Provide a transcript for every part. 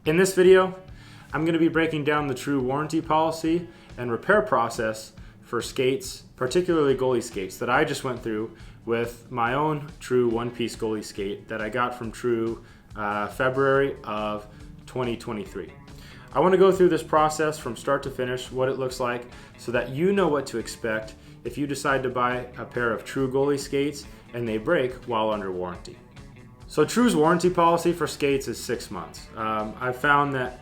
In this video, I'm going to be breaking down the true warranty policy and repair process for skates, particularly goalie skates, that I just went through with my own true one-piece goalie skate that I got from True February of 2023. I want to go through this process from start to finish, what it looks like, so that you know what to expect if you decide to buy a pair of True goalie skates and they break while under warranty. So True's warranty policy for skates is 6 months. I've found that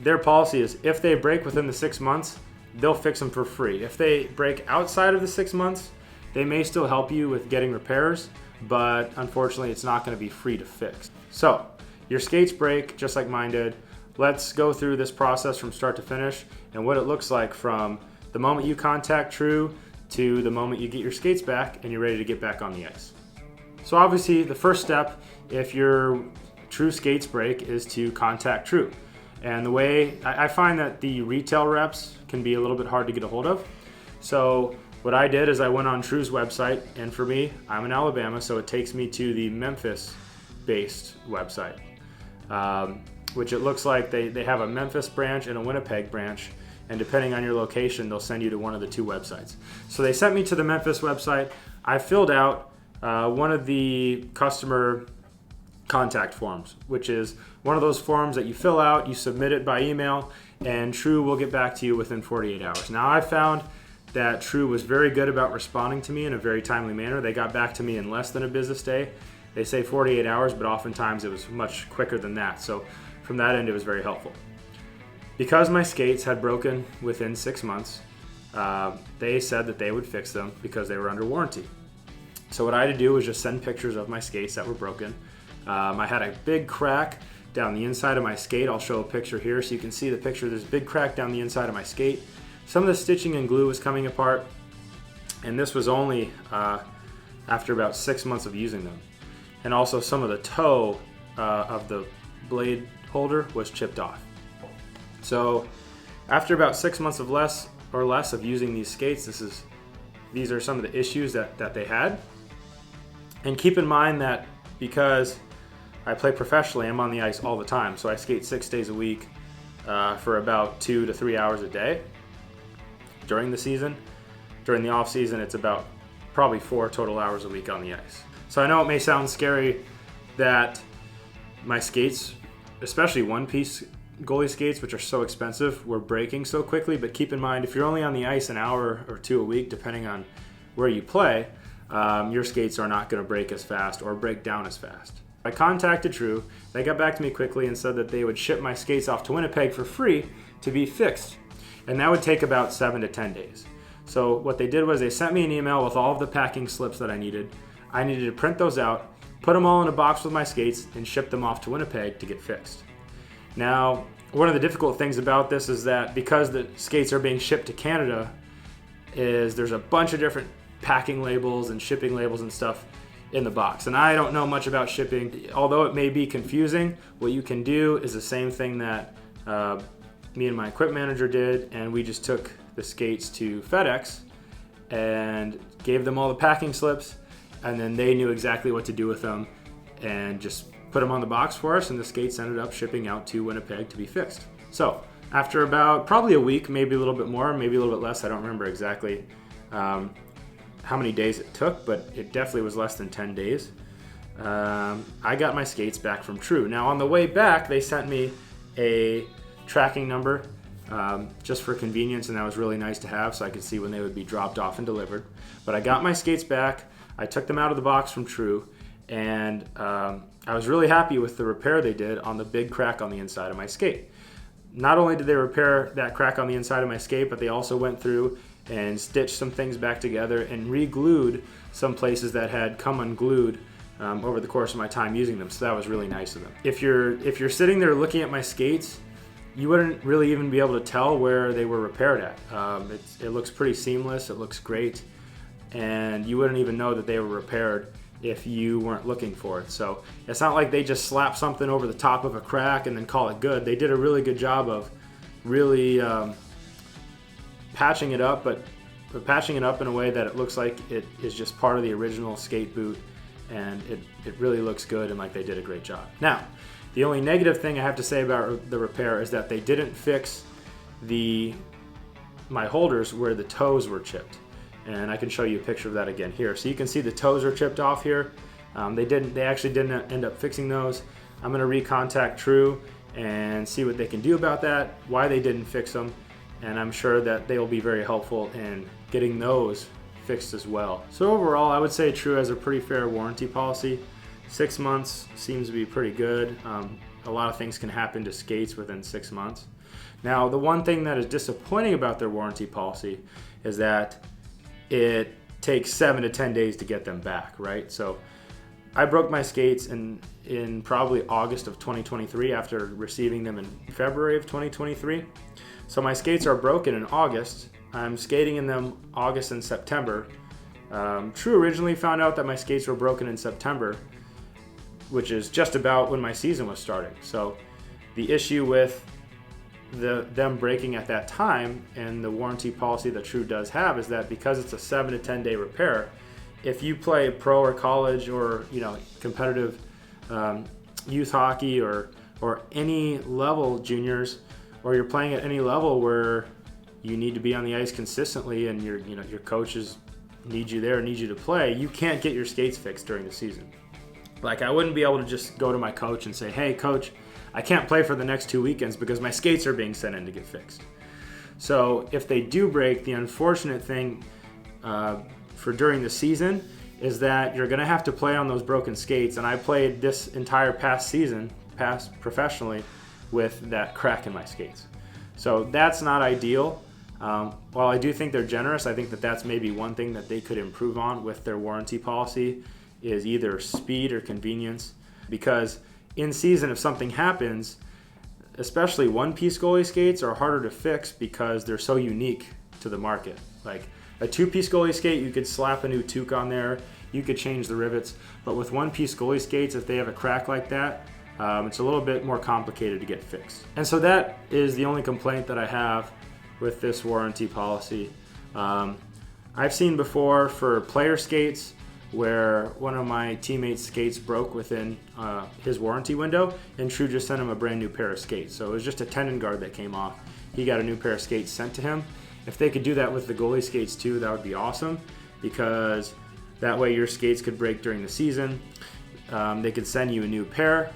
their policy is if they break within the 6 months, they'll fix them for free. If they break outside of the 6 months, they may still help you with getting repairs, but unfortunately it's not going to be free to fix. So your skates break just like mine did. Let's go through this process from start to finish and what it looks like from the moment you contact True to the moment you get your skates back and you're ready to get back on the ice. So obviously the first step, if your True skates break, is to contact True. And the way I find that the retail reps can be a little bit hard to get a hold of. So what I did is I went on True's website, and for me, I'm in Alabama, so it takes me to the Memphis-based website, which it looks like they have a Memphis branch and a Winnipeg branch, and depending on your location, they'll send you to one of the two websites. So they sent me to the Memphis website. I filled out one of the customer contact forms, which is one of those forms that you fill out, you submit it by email, and True will get back to you within 48 hours. Now I found that True was very good about responding to me in a very timely manner. They got back to me in less than a business day. They say 48 hours, but oftentimes it was much quicker than that. So from that end, it was very helpful. Because my skates had broken within 6 months, they said that they would fix them because they were under warranty. So what I had to do was just send pictures of my skates that were broken. I had a big crack down the inside of my skate. I'll show a picture here so you can see the picture. There's a big crack down the inside of my skate. Some of the stitching and glue was coming apart, and this was only after about 6 months of using them. And also some of the toe of the blade holder was chipped off. So after about 6 months of less of using these skates, these are some of the issues that they had. And keep in mind that because I play professionally, I'm on the ice all the time. So I skate 6 days a week for about 2 to 3 hours a day during the season. During the off season, it's about probably 4 total hours a week on the ice. So I know it may sound scary that my skates, especially one-piece goalie skates, which are so expensive, were breaking so quickly, but keep in mind, if you're only on the ice an hour or two a week, depending on where you play, your skates are not going to break as fast or break down as fast. I contacted True. They got back to me quickly and said that they would ship my skates off to Winnipeg for free to be fixed, and that would take about 7 to 10 days. So what they did was they sent me an email with all of the packing slips that I needed. I needed to print those out, put them all in a box with my skates, and ship them off to Winnipeg to get fixed. Now, one of the difficult things about this is that because the skates are being shipped to Canada, there's a bunch of different packing labels and shipping labels and stuff in the box. And I don't know much about shipping. Although it may be confusing, what you can do is the same thing that me and my equipment manager did, and we just took the skates to FedEx and gave them all the packing slips, and then they knew exactly what to do with them and just put them on the box for us, and the skates ended up shipping out to Winnipeg to be fixed. So after about probably a week, maybe a little bit more, maybe a little bit less, I don't remember exactly how many days it took, but it definitely was less than 10 days. I got my skates back from True. Now on the way back, they sent me a tracking number just for convenience, and that was really nice to have so I could see when they would be dropped off and delivered. But I got my skates back, I took them out of the box from True, and I was really happy with the repair they did on the big crack on the inside of my skate. Not only did they repair that crack on the inside of my skate, but they also went through and stitched some things back together and re-glued some places that had come unglued over the course of my time using them. So that was really nice of them. If you're sitting there looking at my skates, you wouldn't really even be able to tell where they were repaired at. It looks pretty seamless, it looks great, and you wouldn't even know that they were repaired if you weren't looking for it. So it's not like they just slap something over the top of a crack and then call it good. They did a really good job of really patching it up, but patching it up in a way that it looks like it is just part of the original skate boot, and it really looks good and like they did a great job. Now, The only negative thing I have to say about the repair is that they didn't fix my holders where the toes were chipped. And I can show you a picture of that again here. So you can see the toes are chipped off here. They actually didn't end up fixing those. I'm gonna recontact True and see what they can do about that, why they didn't fix them, and I'm sure that they will be very helpful in getting those fixed as well. So overall, I would say True has a pretty fair warranty policy. 6 months seems to be pretty good. A lot of things can happen to skates within 6 months. Now, the one thing that is disappointing about their warranty policy is that it takes 7 to 10 days to get them back, right? So I broke my skates in probably August of 2023 after receiving them in February of 2023. So my skates are broken in August. I'm skating in them August and September. True originally found out that my skates were broken in September, which is just about when my season was starting. So the issue with them breaking at that time and the warranty policy that True does have is that because it's a 7 to 10 day repair, if you play pro or college or competitive youth hockey or any level juniors, or you're playing at any level where you need to be on the ice consistently and your coaches need you there, need you to play, you can't get your skates fixed during the season. Like, I wouldn't be able to just go to my coach and say, hey coach, I can't play for the next 2 weekends because my skates are being sent in to get fixed. So if they do break, the unfortunate thing for during the season is that you're gonna have to play on those broken skates. And I played this entire past professionally with that crack in my skates. So that's not ideal. While I do think they're generous, I think that that's maybe one thing that they could improve on with their warranty policy is either speed or convenience. Because in season, if something happens, especially one-piece goalie skates are harder to fix because they're so unique to the market. Like a two-piece goalie skate, you could slap a new toque on there, you could change the rivets, but with one-piece goalie skates, if they have a crack like that, it's a little bit more complicated to get fixed. And so that is the only complaint that I have with this warranty policy. I've seen before for player skates where one of my teammates' skates broke within his warranty window, and True just sent him a brand new pair of skates. So it was just a tendon guard that came off. He got a new pair of skates sent to him. If they could do that with the goalie skates too, that would be awesome, because that way your skates could break during the season. They could send you a new pair.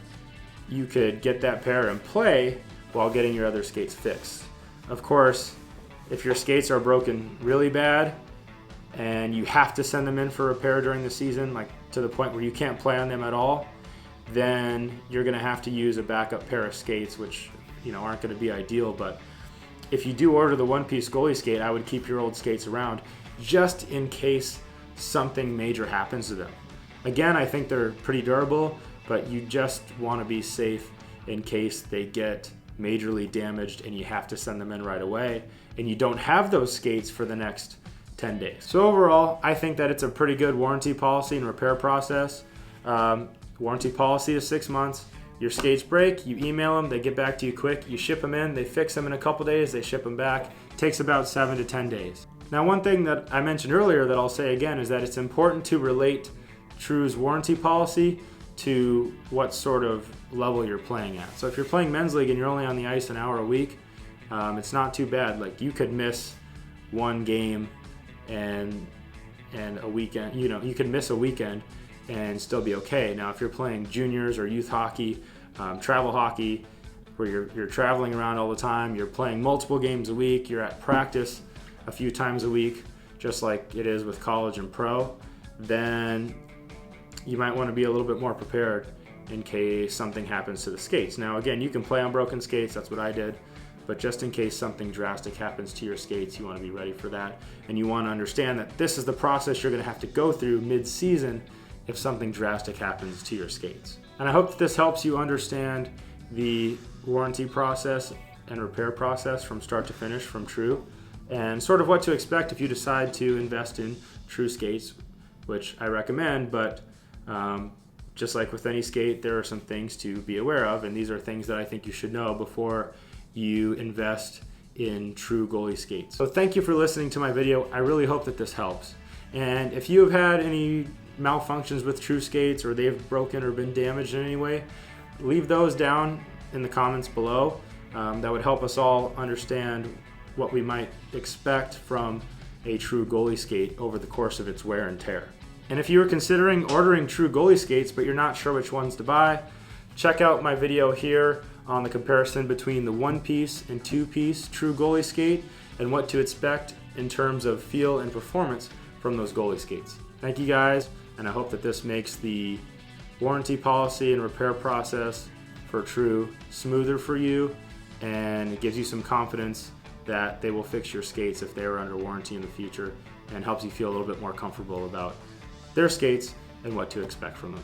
You could get that pair and play while getting your other skates fixed. Of course, if your skates are broken really bad and you have to send them in for repair during the season, like to the point where you can't play on them at all, then you're gonna have to use a backup pair of skates, which aren't gonna be ideal. But if you do order the one-piece goalie skate, I would keep your old skates around just in case something major happens to them. Again, I think they're pretty durable, but you just wanna be safe in case they get majorly damaged and you have to send them in right away and you don't have those skates for the next 10 days. So overall, I think that it's a pretty good warranty policy and repair process. Warranty policy is 6 months. Your skates break, you email them, they get back to you quick, you ship them in, they fix them in a couple days, they ship them back. It takes about 7 to 10 days. Now, one thing that I mentioned earlier that I'll say again is that it's important to relate True's warranty policy to what sort of level you're playing at. So if you're playing men's league and you're only on the ice an hour a week, it's not too bad. Like, you could miss one game and a weekend, you can miss a weekend and still be okay. Now, if you're playing juniors or youth hockey, travel hockey, where you're traveling around all the time, you're playing multiple games a week, you're at practice a few times a week, just like it is with college and pro, then you might want to be a little bit more prepared in case something happens to the skates. Now, again, you can play on broken skates, that's what I did, but just in case something drastic happens to your skates, you want to be ready for that. And you want to understand that this is the process you're going to have to go through mid-season if something drastic happens to your skates. And I hope that this helps you understand the warranty process and repair process from start to finish from True, and sort of what to expect if you decide to invest in True skates, which I recommend, but just like with any skate, there are some things to be aware of, and these are things that I think you should know before you invest in True goalie skates. So thank you for listening to my video. I really hope that this helps. And if you have had any malfunctions with True skates, or they've broken or been damaged in any way, leave those down in the comments below. That would help us all understand what we might expect from a true goalie skate over the course of its wear and tear. And if you were considering ordering true goalie skates but you're not sure which ones to buy, check out my video here on the comparison between the 1-piece and 2-piece true goalie skate and what to expect in terms of feel and performance from those goalie skates. Thank you guys, and I hope that this makes the warranty policy and repair process for True smoother for you, and it gives you some confidence that they will fix your skates if they are under warranty in the future, and helps you feel a little bit more comfortable about their skates and what to expect from them.